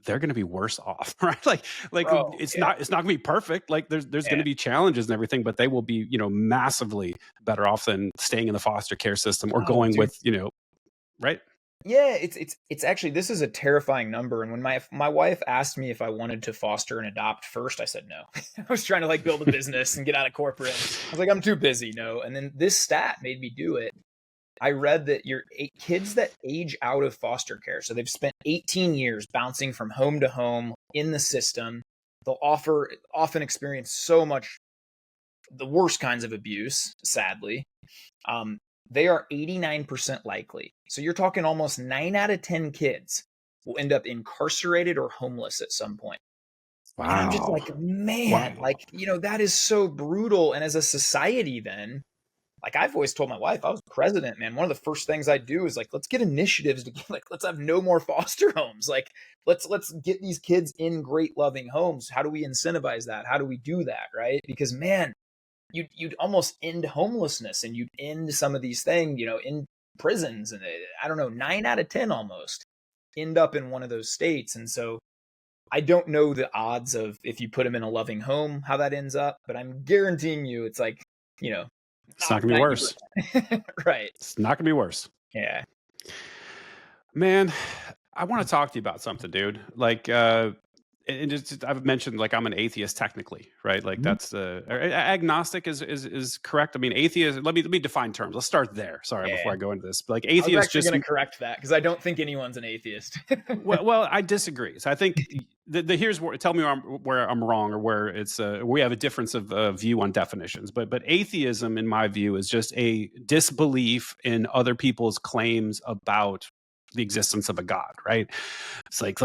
they're going to be worse off, right? Like Bro, yeah, it's not going to be perfect. Like there's going yeah. to be challenges and everything, but they will be massively better off than staying in the foster care system or Oh, going dude. with right. Yeah, it's actually, this is a terrifying number. And when my wife asked me if I wanted to foster and adopt first, I said no. I was trying to like build a business and get out of corporate. I was like, I'm too busy. No. And then this stat made me do it. I read that your kids that age out of foster care, so they've spent 18 years bouncing from home to home in the system, they'll often experience so much the worst kinds of abuse, sadly. Um, they are 89% likely. So you're talking almost 9 out of 10 kids will end up incarcerated or homeless at some point. And I'm just Wow. like, man, Wow. like, that is so brutal. And as a society, then, like I've always told my wife, I was president, man. One of the first things I do is like, let's get initiatives to get, like, let's have no more foster homes. Like, let's get these kids in great loving homes. How do we incentivize that? How do we do that? Right? Because man, you'd almost end homelessness and you'd end some of these things, in prisons. And I don't know, 9 out of 10 almost end up in one of those states. And so I don't know the odds of if you put them in a loving home, how that ends up, but I'm guaranteeing you it's like, you know, It's not going to be worse. 90%. Right. It's not going to be worse. Yeah. Man, I want to talk to you about something, dude. Like, and just I've mentioned like I'm an atheist technically, right? Like Mhm. that's agnostic is correct. I mean, atheist. Let me define terms. Let's start there. Sorry, before Yeah. I go into this. But like I was atheist actually just going to correct that because I don't think anyone's an atheist. well, I disagree. So I think here's where tell me where I'm wrong or where it's we have a difference of view on definitions. But atheism, in my view, is just a disbelief in other people's claims about the existence of a god, right? It's like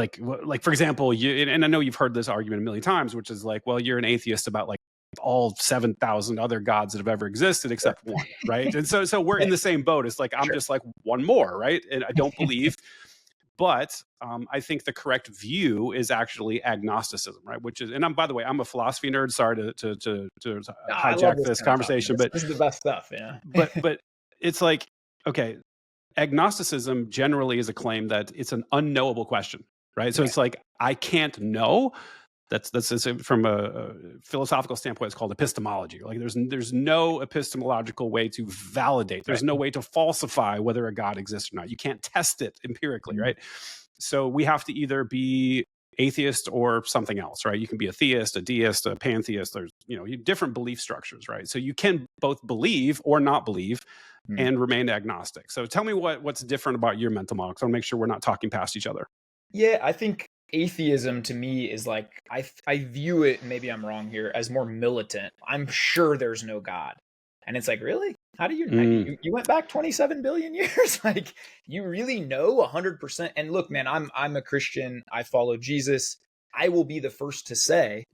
for example, and I know you've heard this argument a million times, which is like, well, you're an atheist about like all 7,000 other gods that have ever existed Sure. except one, right? And so we're Yeah, in the same boat. It's like I'm sure. just like one more, right? And I don't believe but I think the correct view is actually agnosticism, right? Which is, and I'm by the way, I'm a philosophy nerd. Sorry to I love hijack this this kind of talking. conversation, This is the best stuff. Yeah. but it's like okay, agnosticism generally is a claim that it's an unknowable question, right? So Yeah. it's like I can't know. That's from a philosophical standpoint. It's called epistemology. Like there's no epistemological way to validate. Right. There's no way to falsify whether a god exists or not. You can't test it empirically, Mhm. right? So we have to either be atheist or something else, right? You can be a theist, a deist, a pantheist. There's different belief structures, right? So you can both believe or not believe Mm. and remain agnostic. So tell me what's different about your mental model. So I want to make sure we're not talking past each other. Yeah, I think atheism to me is like I view it, maybe I'm wrong here, as more militant. I'm sure there's no God. And it's like, really? How do Mm, you went back 27 billion years? Like you really know 100%. And look, man, I'm a Christian. I follow Jesus. I will be the first to say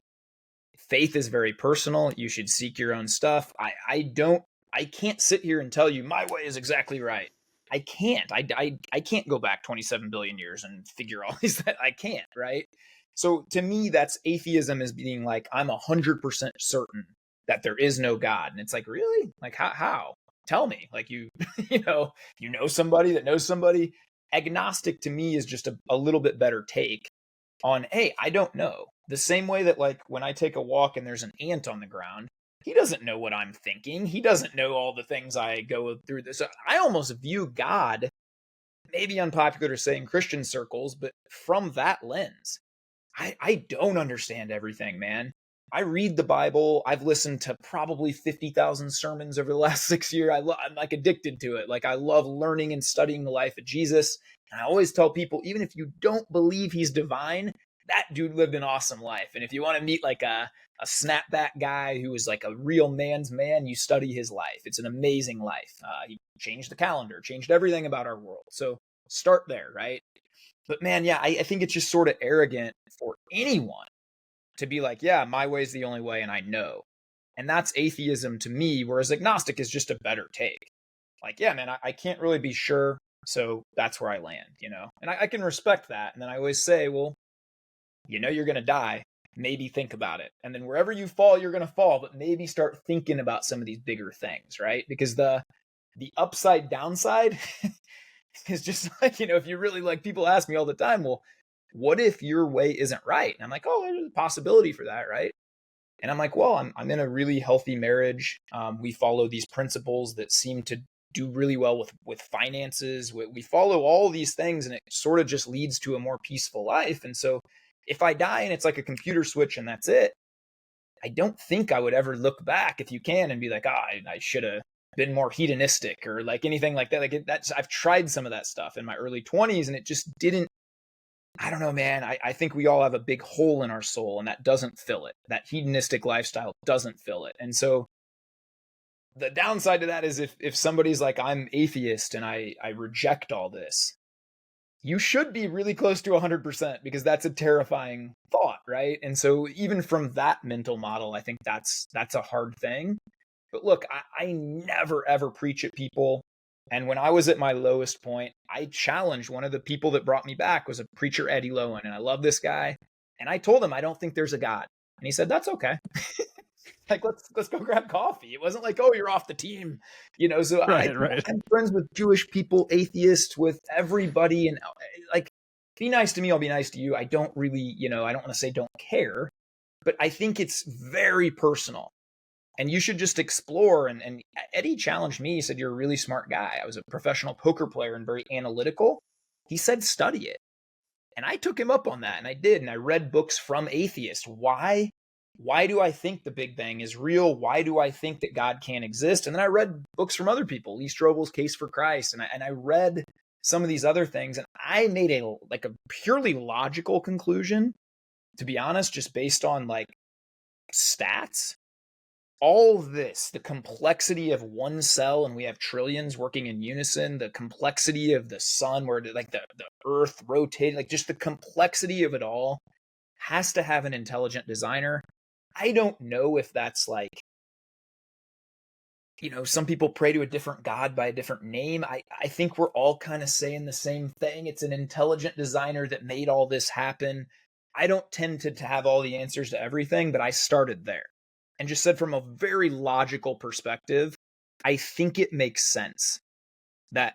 faith is very personal. You should seek your own stuff. I can't sit here and tell you my way is exactly right. I can't. I can't go back 27 billion years and figure all these that I can't, right? So to me, that's atheism is being like, I'm 100% certain that there is no God. And it's like, really? Like how? Tell me. Like you know somebody that knows somebody. Agnostic to me is just a little bit better take on, hey, I don't know. The same way that like when I take a walk and there's an ant on the ground, he doesn't know what I'm thinking. He doesn't know all the things I go through this. I almost view God, maybe unpopular to say in Christian circles, but from that lens. I don't understand everything, man. I read the Bible. I've listened to probably 50,000 sermons over the last 6 years. I'm like addicted to it. Like I love learning and studying the life of Jesus. And I always tell people, even if you don't believe he's divine, that dude lived an awesome life. And if you want to meet like a snapback guy who is like a real man's man, you study his life. It's an amazing life. He changed the calendar, changed everything about our world. So start there, right? But man, yeah, I think it's just sort of arrogant for anyone to be like, yeah, my way is the only way and I know. And that's atheism to me, whereas agnostic is just a better take. Like, yeah, man, I can't really be sure. So that's where I land, you know? And I can respect that. And then I always say, well, you know, you're going to die. maybe think about it. And then wherever you fall, you're going to fall, but maybe start thinking about some of these bigger things, right? Because the upside downside is just like, if you really like, people ask me all the time, well, what if your way isn't right? And I'm like, oh, there's a possibility for that, right? And I'm like, well, I'm in a really healthy marriage. We follow these principles that seem to do really well with finances. We follow all these things, and it sort of just leads to a more peaceful life. And so if I die and it's like a computer switch and that's it, I don't think I would ever look back, if you can, and be like, I should have been more hedonistic or like anything like that. Like that's, I've tried some of that stuff in my early 20s, and it just didn't. I don't know, man. I think we all have a big hole in our soul, and that doesn't fill it. That hedonistic lifestyle doesn't fill it. And so the downside to that is if somebody's like, I'm atheist and I reject all this, you should be really close to 100%, because that's a terrifying thought, right? And so even from that mental model, I think that's a hard thing. But look, I never ever preach at people. And when I was at my lowest point, I challenged one of the people that brought me back was a preacher, Eddie Lowen, and I love this guy. And I told him, I don't think there's a God. And he said, that's okay. Like, let's go grab coffee. It wasn't like, oh, you're off the team, So Right, I'm friends with Jewish people, atheists, with everybody, and like, be nice to me, I'll be nice to you. I don't really, I don't want to say don't care, but I think it's very personal. And you should just explore. And Eddie challenged me. He said, you're a really smart guy. I was a professional poker player and very analytical. He said, study it. And I took him up on that, and I did. And I read books from atheists. Why do I think the Big Bang is real? Why do I think that God can't exist? And then I read books from other people, Lee Strobel's Case for Christ. And I read some of these other things, and I made a purely logical conclusion, to be honest, just based on like stats. All this, the complexity of one cell, and we have trillions working in unison, the complexity of the sun, where like the earth rotating, like just the complexity of it all has to have an intelligent designer. I don't know if that's like, some people pray to a different God by a different name. I think we're all kind of saying the same thing. It's an intelligent designer that made all this happen. I don't tend to have all the answers to everything, but I started there and just said, from a very logical perspective, I think it makes sense that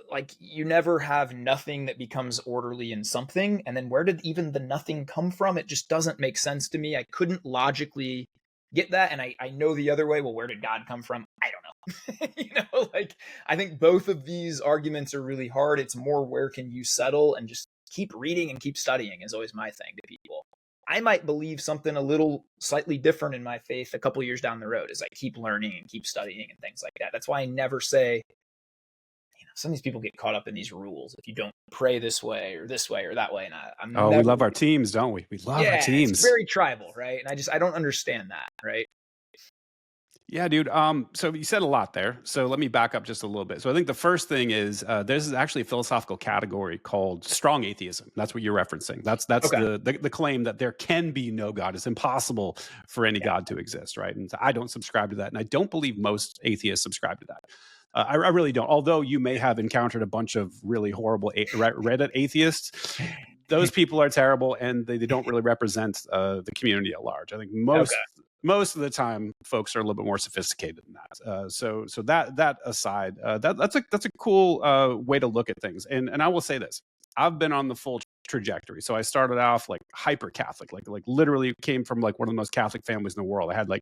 like you never have nothing that becomes orderly in something. And then where did even the nothing come from? It just doesn't make sense to me. I couldn't logically get that. And I know the other way. Well, where did God come from? I don't know. Like I think both of these arguments are really hard. It's more, where can you settle, and just keep reading and keep studying is always my thing to people. I might believe something a little slightly different in my faith a couple years down the road as I keep learning and keep studying and things like that. That's why I never say, some of these people get caught up in these rules. If you don't pray this way or that way. And we love our teams, don't we? We love our teams. It's very tribal, right? And I don't understand that, right? Yeah, dude. So you said a lot there. So let me back up just a little bit. So I think the first thing is there's actually a philosophical category called strong atheism. That's what you're referencing. That's okay. the claim that there can be no God. It's impossible for any God to exist, right? And I don't subscribe to that, and I don't believe most atheists subscribe to that. I really don't. Although you may have encountered a bunch of really horrible Reddit atheists. Those people are terrible, and they don't really represent the community at large. I think most of the time, folks are a little bit more sophisticated than that. So that aside, that's a cool way to look at things. And I will say this: I've been on the full trajectory. So I started off like hyper Catholic, like literally came from like one of the most Catholic families in the world. I had like,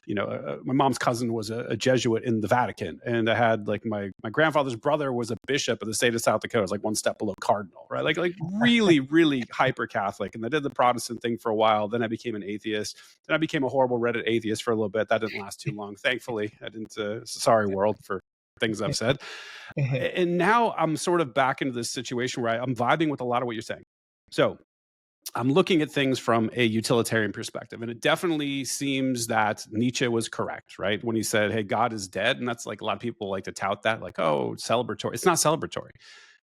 my mom's cousin was a Jesuit in the Vatican, and I had like my grandfather's brother was a bishop of the state of South Dakota. It was like one step below cardinal, right? Like really, really hyper Catholic. And I did the Protestant thing for a while. Then I became an atheist. Then I became a horrible Reddit atheist for a little bit. That didn't last too long. Thankfully, I didn't. Sorry, world, for things I've said. And now I'm sort of back into this situation where I'm vibing with a lot of what you're saying. So I'm looking at things from a utilitarian perspective, and it definitely seems that Nietzsche was correct, right? When he said, hey, God is dead. And that's like, a lot of people like to tout that, like, oh, celebratory. It's not celebratory.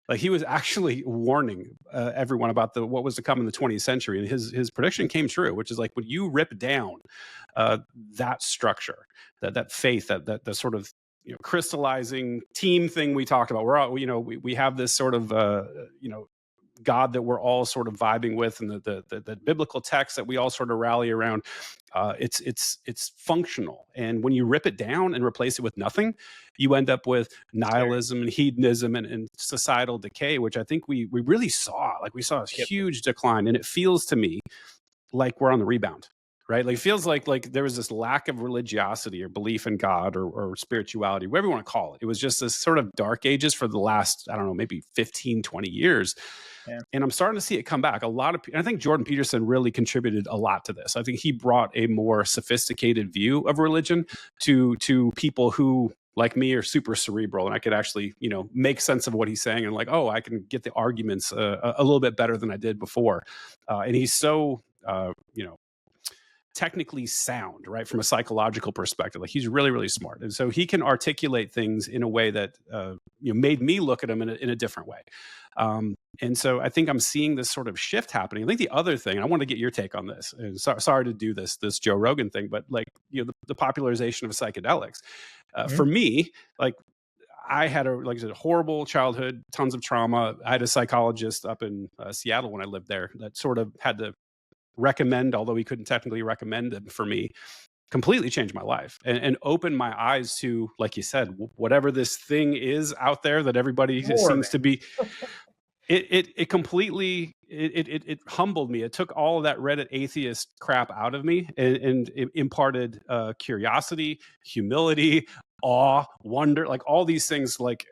Like, he was actually warning everyone about what was to come in the 20th century. And his prediction came true, which is like, when you rip down that structure, that faith, that the sort of crystallizing team thing we talked about, we're all, we have this sort of God that we're all sort of vibing with, and the biblical text that we all sort of rally around, it's functional. And when you rip it down and replace it with nothing, you end up with nihilism and hedonism and societal decay, which I think we really saw. Like, we saw a huge decline, and it feels to me like we're on the rebound, right? Like, it feels like there was this lack of religiosity or belief in God or spirituality, whatever you want to call it. It was just this sort of dark ages for the last, I don't know, maybe 15, 20 years. Yeah. And I'm starting to see it come back. A lot of, I think Jordan Peterson really contributed a lot to this. I think he brought a more sophisticated view of religion to people who, like me, are super cerebral, and I could actually, make sense of what he's saying, and like, oh, I can get the arguments a little bit better than I did before. And he's so, technically sound, right, from a psychological perspective. Like, he's really, really smart, and so he can articulate things in a way that made me look at him in a different way. And so I think I'm seeing this sort of shift happening. I think the other thing, I want to get your take on this, and sorry to do this Joe Rogan thing, but like, the popularization of psychedelics, for me, like, I had a horrible childhood, tons of trauma. I had a psychologist up in Seattle when I lived there that sort of had to recommend, although he couldn't technically recommend them for me, completely changed my life and opened my eyes to, like you said, whatever this thing is out there that everybody seems to be. It completely it humbled me. It took all of that Reddit atheist crap out of me, and it imparted curiosity, humility, awe, wonder, like all these things, like,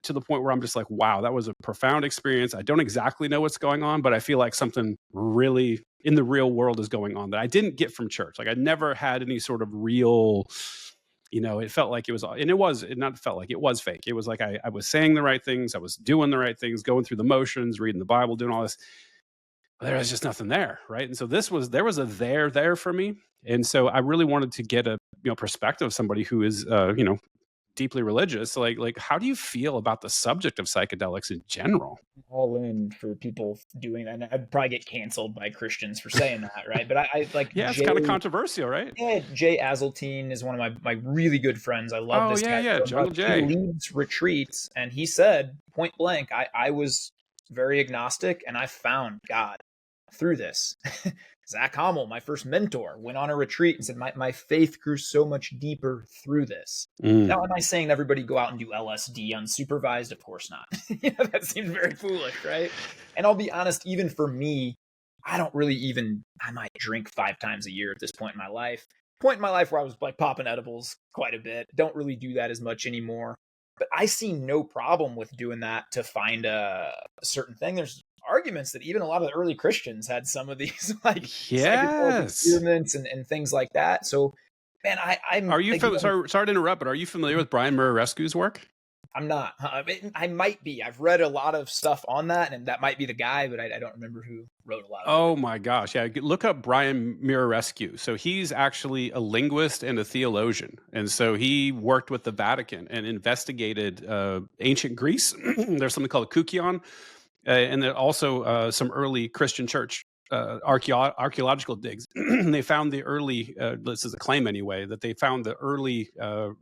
to the point where I'm just like, wow, that was a profound experience. I don't exactly know what's going on, but I feel like something really in the real world is going on that I didn't get from church. Like, I never had any sort of real, it felt like it was, and it not felt like it was fake. It was like I was saying the right things. I was doing the right things, going through the motions, reading the Bible, doing all this. There was just nothing there. Right. And so there was a there for me. And so I really wanted to get a, perspective of somebody who is, deeply religious. Like, how do you feel about the subject of psychedelics in general? All in for people doing that. And I'd probably get canceled by Christians for saying that, right? But I like, yeah, it's kind of controversial, right? Yeah, Jay Azeltine is one of my really good friends. I love this guy. Yeah, Jungle Jay. He leads retreats, and he said point blank, I was very agnostic, and I found God through this. Zach Hommel, my first mentor, went on a retreat and said, my faith grew so much deeper through this. Now, am I saying everybody go out and do LSD unsupervised? Of course not. That seems very foolish, right? And I'll be honest, even for me, I don't really I might drink 5 times a year at this point in my life. Point in my life where I was like popping edibles quite a bit. Don't really do that as much anymore. But I see no problem with doing that to find a certain thing. There's arguments that even a lot of the early Christians had some of these like experiments and things like that. So, man, I'm. Are you sorry to interrupt, but are you familiar with Brian Murarescu's work? I'm not. I might be. I've read a lot of stuff on that, and that might be the guy, but I don't remember who wrote a lot of it. Oh my gosh. Yeah. Look up Brian Murarescu. So he's actually a linguist and a theologian. And so he worked with the Vatican and investigated ancient Greece. There's something called a Kukion. And then also some early Christian church archaeological digs. They found the early, this is a claim anyway, that they found the early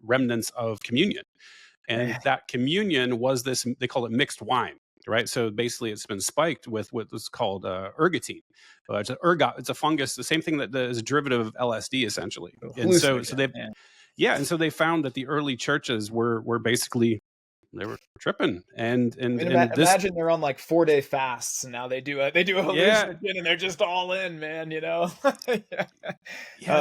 remnants of communion. And that communion was this, they call it mixed wine, right? So basically it's been spiked with what's called ergotine. It's it's a fungus, the same thing that is a derivative of LSD essentially. And so they found that the early churches were basically, they were tripping. And imagine they're on like 4-day fasts, and now they do a hallucinogen, and they're just all in, man.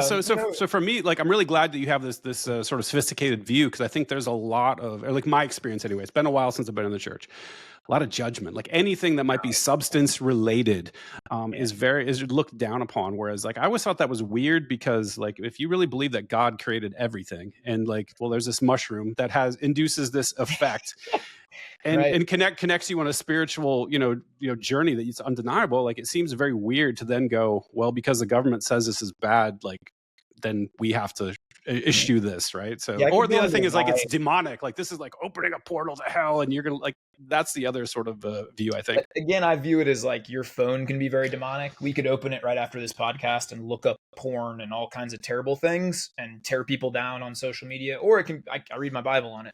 So for me, like, I'm really glad that you have this sort of sophisticated view, because I think there's a lot of, or like my experience anyway. It's been a while since I've been in the church. A lot of judgment, like anything that might be substance related, is looked down upon. Whereas, like, I always thought that was weird, because, like, if you really believe that God created everything, and like, well, there's this mushroom that induces this effect, and connects you on a spiritual, journey that is undeniable. Like, it seems very weird to then go, well, because the government says this is bad, like, then we have to issue this, right? So, or the other thing is, like, it's demonic. Like, this is like opening a portal to hell, and you're gonna, like, that's the other sort of view, I think. Again, I view it as like your phone can be very demonic. We could open it right after this podcast and look up porn and all kinds of terrible things and tear people down on social media, or I read my Bible on it,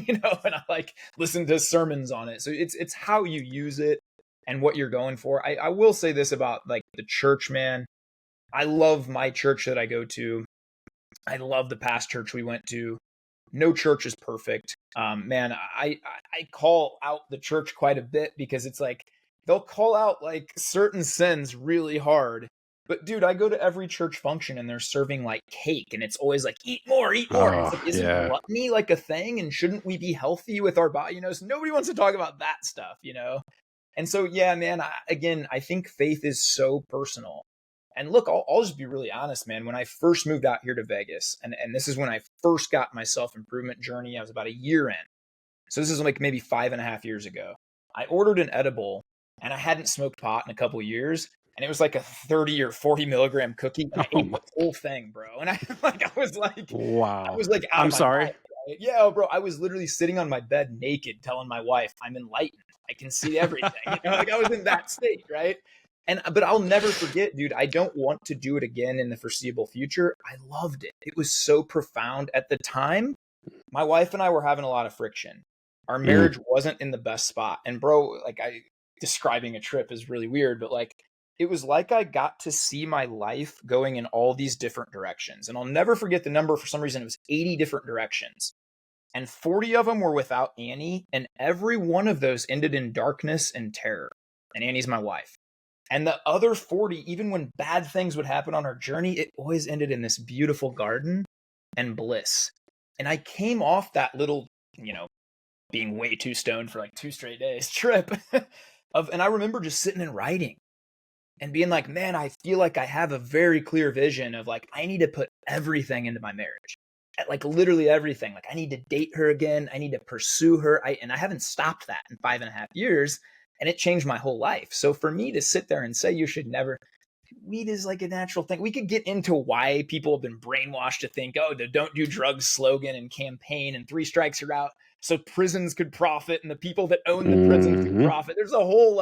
and I like listen to sermons on it. So it's how you use it. and what you're going for. I will say this about like the church, man. I love my church that I go to. I love the past church we went to. No church is perfect. Man, I call out the church quite a bit because it's like they'll call out like certain sins really hard. But dude, I go to every church function and they're serving like cake and it's always like eat more, eat more. And it's Oh, like, isn't yeah. gluttony like a thing? And shouldn't we be healthy with our body? So nobody wants to talk about that stuff, And so yeah, man, I think faith is so personal. And look, I'll just be really honest, man. When I first moved out here to Vegas, and this is when I first got my self-improvement journey, I was about a year in. So this is like maybe 5.5 years ago. I ordered an edible and I hadn't smoked pot in a couple of years. And it was like a 30 or 40 milligram cookie. And I Oh ate my, the whole thing, bro. And I I wow. was like out I'm of my mind. sorry. Right? Yeah, bro. I was literally sitting on my bed naked, telling my wife, I'm enlightened. I can see everything. Like I was in that state, right? But I'll never forget, dude. I don't want to do it again in the foreseeable future. I loved it. It was so profound at the time. My wife and I were having a lot of friction. Our Mm. marriage wasn't in the best spot. And bro, like I describing a trip is really weird, but like it was like I got to see my life going in all these different directions. And I'll never forget the number. For some reason, it was 80 different directions. And 40 of them were without Annie. And every one of those ended in darkness and terror. And Annie's my wife. And the other 40, even when bad things would happen on our journey, it always ended in this beautiful garden and bliss. And I came off that little, being way too stoned for like 2 straight days trip and I remember just sitting and writing and being like, man, I feel like I have a very clear vision of like, I need to put everything into my marriage. Like literally everything. Like I need to date her again. I need to pursue her. And I haven't stopped that in 5.5 years. And it changed my whole life. So for me to sit there and say you should never, weed is like a natural thing. We could get into why people have been brainwashed to think, oh, the don't do drugs slogan and campaign and 3 strikes you're out. So prisons could profit and the people that own the prisons could Hmm. profit. There's a whole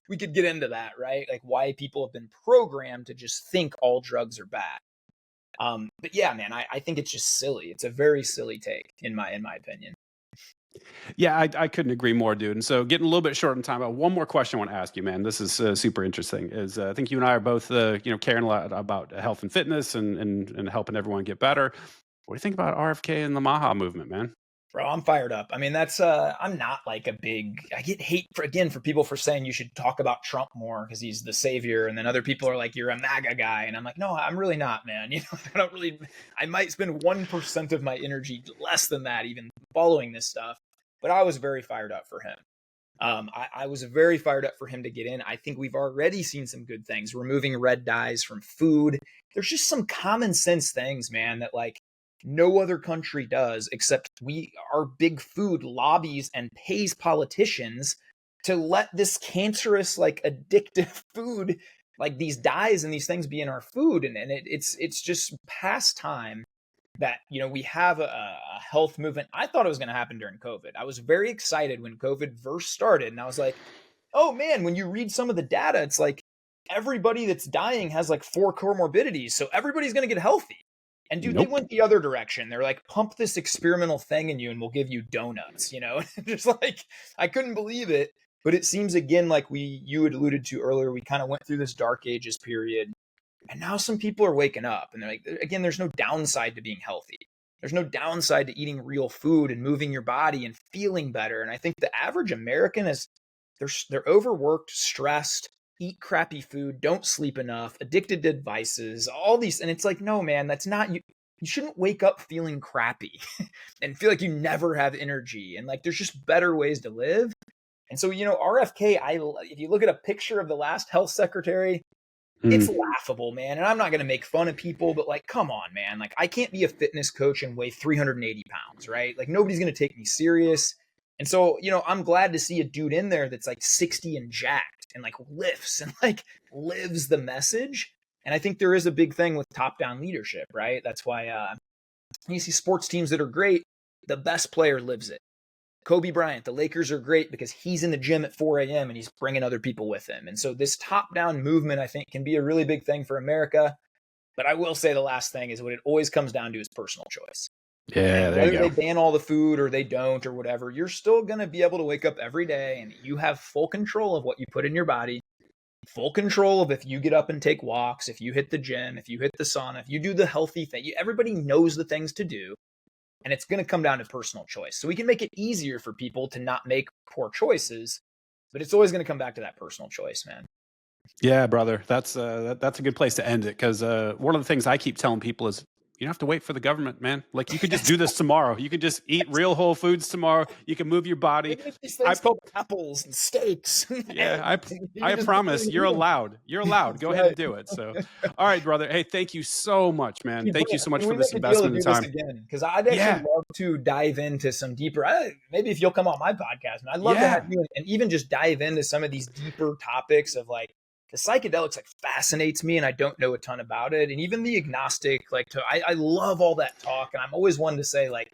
we could get into that, right? Like why people have been programmed to just think all drugs are bad. But yeah, man, I think it's just silly. It's a very silly take in my opinion. Yeah, I couldn't agree more, dude. And so, getting a little bit short on time, one more question I want to ask you, man. This is super interesting. Is I think you and I are both, caring a lot about health and fitness and helping everyone get better. What do you think about RFK and the Maha movement, man? Bro, I'm fired up. I mean, that's I'm not like I get hate for people for saying you should talk about Trump more because he's the savior, and then other people are like, you're a MAGA guy, and I'm like, no, I'm really not, man. I might spend 1% of my energy, less than that, even following this stuff. But I was very fired up for him. I was very fired up for him to get in. I think we've already seen some good things, removing red dyes from food. There's just some common sense things, man, that like no other country does, except our big food lobbies and pays politicians to let this cancerous, like addictive food, like these dyes and these things be in our food. And it's just past time that, we have a health movement. I thought it was going to happen during COVID. I was very excited when COVID first started. And I was like, oh man, when you read some of the data, it's like everybody that's dying has like 4 comorbidities. So everybody's going to get healthy. And dude, they Nope. went the other direction. They're like, pump this experimental thing in you and we'll give you donuts, Just like, I couldn't believe it. But it seems again, like you had alluded to earlier, we kind of went through this dark ages period. And now some people are waking up and they're like, again, there's no downside to being healthy. There's no downside to eating real food and moving your body and feeling better. And I think the average American they're overworked, stressed, eat crappy food, don't sleep enough, addicted to devices, all these. And it's like, no, man, that's not you. You shouldn't wake up feeling crappy and feel like you never have energy. And like, there's just better ways to live. And so, RFK, if you look at a picture of the last health secretary, it's Mm. laughable, man. And I'm not going to make fun of people, but like, come on, man. Like, I can't be a fitness coach and weigh 380 pounds, right? Like, nobody's going to take me serious. And so, I'm glad to see a dude in there that's like 60 and jacked and like lifts and like lives the message. And I think there is a big thing with top down leadership, right? That's why you see sports teams that are great, the best player lives it. Kobe Bryant, the Lakers are great because he's in the gym at 4 a.m. and he's bringing other people with him. And so this top-down movement, I think, can be a really big thing for America. But I will say the last thing is what it always comes down to is personal choice. Yeah, And there you whether they go. ban all the food or they don't or whatever, you're still going to be able to wake up every day and you have full control of what you put in your body, full control of if you get up and take walks, if you hit the gym, if you hit the sauna, if you do the healthy thing. Everybody knows the things to do, and it's going to come down to personal choice. So we can make it easier for people to not make poor choices, but it's always going to come back to that personal choice, man. Yeah, brother, that's a good place to end it because one of the things I keep telling people is you don't have to wait for the government, man. Like you could just do this tomorrow. You could just eat real whole foods tomorrow. You can move your body. Even these I things called apples and steaks and Yeah, eggs, you I can just promise you're allowed. You're allowed. That's Go ahead and right. do it. So, all right, brother. Hey, thank you so much, man. Dude, Thank you man, so much can for we this make a deal to investment in do this time. again? Because I'd actually Yeah, love to dive into some deeper. Maybe if you'll come on my podcast, man, I'd love to have yeah, you and even just dive into some of these deeper topics of like the psychedelics. Like fascinates me, and I don't know a ton about it, and even the agnostic. I love all that talk, and I'm always one to say like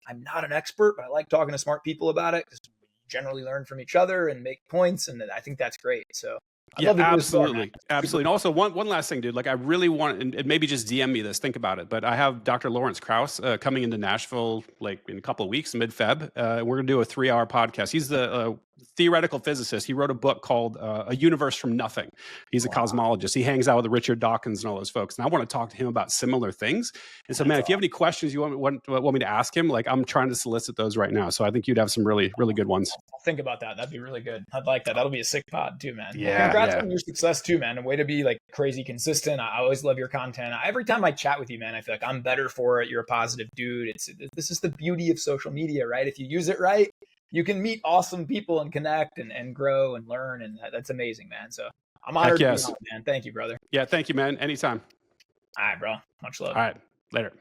I'm not an expert, but I like talking to smart people about it because we generally learn from each other and make points, and I think that's great. So I'd yeah. love to do this more, man. Absolutely, absolutely. And also, one last thing, dude. Like, I really want, and maybe just DM me this. Think about it. But I have Dr. Lawrence Krauss coming into Nashville like in a couple of weeks, mid Feb. We're gonna do a 3 hour podcast. He's the theoretical physicist. He wrote a book called A Universe from Nothing. He's a Wow, cosmologist. He hangs out with Richard Dawkins and all those folks. And I want to talk to him about similar things. And so, that's man, if you have awesome. any questions you want me to ask him, like I'm trying to solicit those right now. So I think you'd have some really, really good ones. I'll think about that. That'd be really good. I'd like that. That'll be a sick pod too, man. Well, Yeah, congrats yeah. on your success too, man. And way to be like crazy consistent. I always love your content. Every time I chat with you, man, I feel like I'm better for it. You're a positive dude. This is the beauty of social media, right? If you use it right, you can meet awesome people and connect and grow and learn. And that's amazing, man. So I'm Heck honored to be yes. on, man. Thank you, brother. Yeah. Thank you, man. Anytime. All right, bro. Much love. All right. Later.